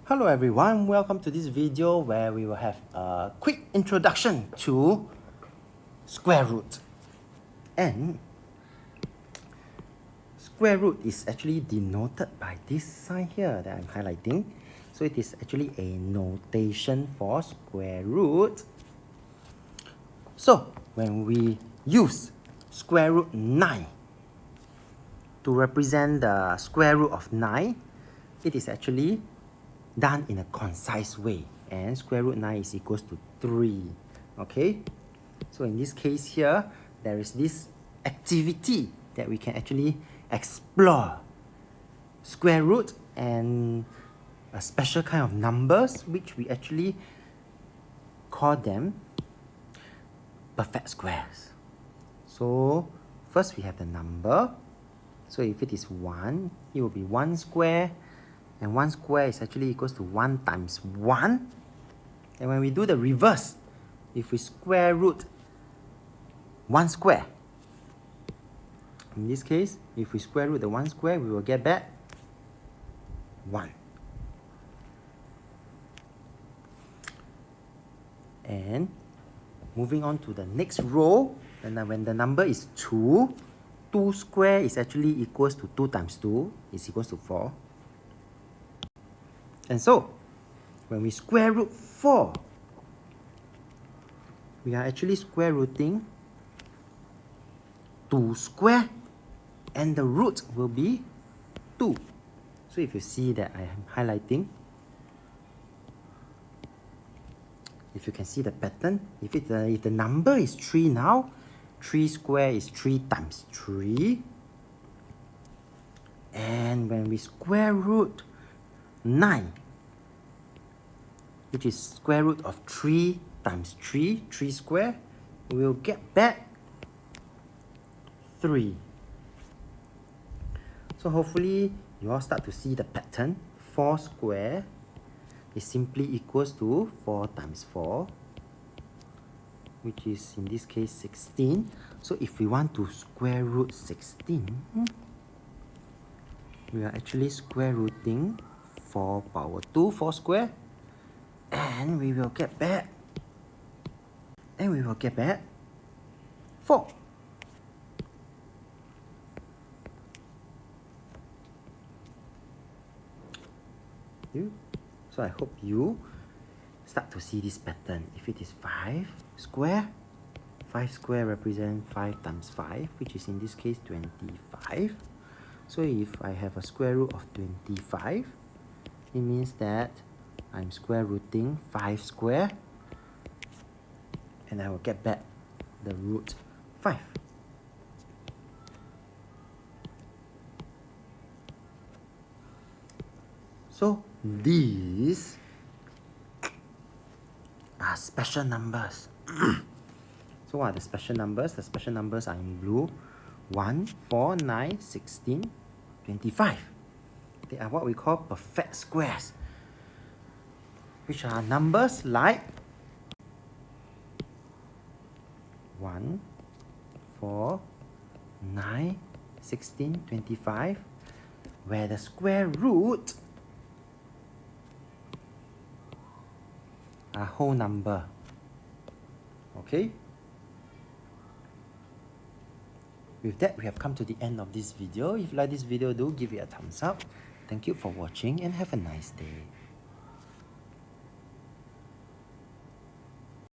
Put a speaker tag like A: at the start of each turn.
A: Hello everyone, welcome to this video where we will have a quick introduction to square root. And square root is actually denoted by this sign here that I'm highlighting. So it is actually a notation for square root. So when we use square root 9 to represent the square root of 9, it is actually done in a concise way, and square root 9 is equals to 3. Okay, so in this case here, there is this activity that we can actually explore square root and a special kind of numbers which we actually call them perfect squares. So first we have the number. So if it is 1, it will be 1 square, and 1 square is actually equals to 1 times 1. And when we do the reverse, if we square root 1 square, in this case, if we square root the 1 square, we will get back 1. And moving on to the next row, and when the number is 2, 2 square is actually equals to 2 times 2 is equals to 4. And so, when we square root 4, we are actually square rooting 2 square, and the root will be 2. So if you see that I am highlighting, if you can see the pattern, if the number is 3 now, 3 square is 3 times 3. And when we square root 9, which is square root of 3 times 3, 3 square, we will get back 3. So hopefully you all start to see the pattern. 4 square is simply equals to 4 times 4, which is in this case 16. So if we want to square root 16, we are actually square rooting 4 power 2, 4 square, and we will get back 4. So I hope you start to see this pattern. If it is 5 square, 5 square represents 5 times 5, which is in this case 25. So if I have a square root of 25, it means that I'm square rooting 5 square, and I will get back the root 5. So these are special numbers. So what are the special numbers? The special numbers are in blue. 1, 4, 9, 16, 25. They are what we call perfect squares, which are numbers like 1, 4, 9, 16, 25, where the square root are whole number. Okay? With that, we have come to the end of this video. If you like this video, do give it a thumbs up. Thank you for watching and have a nice day.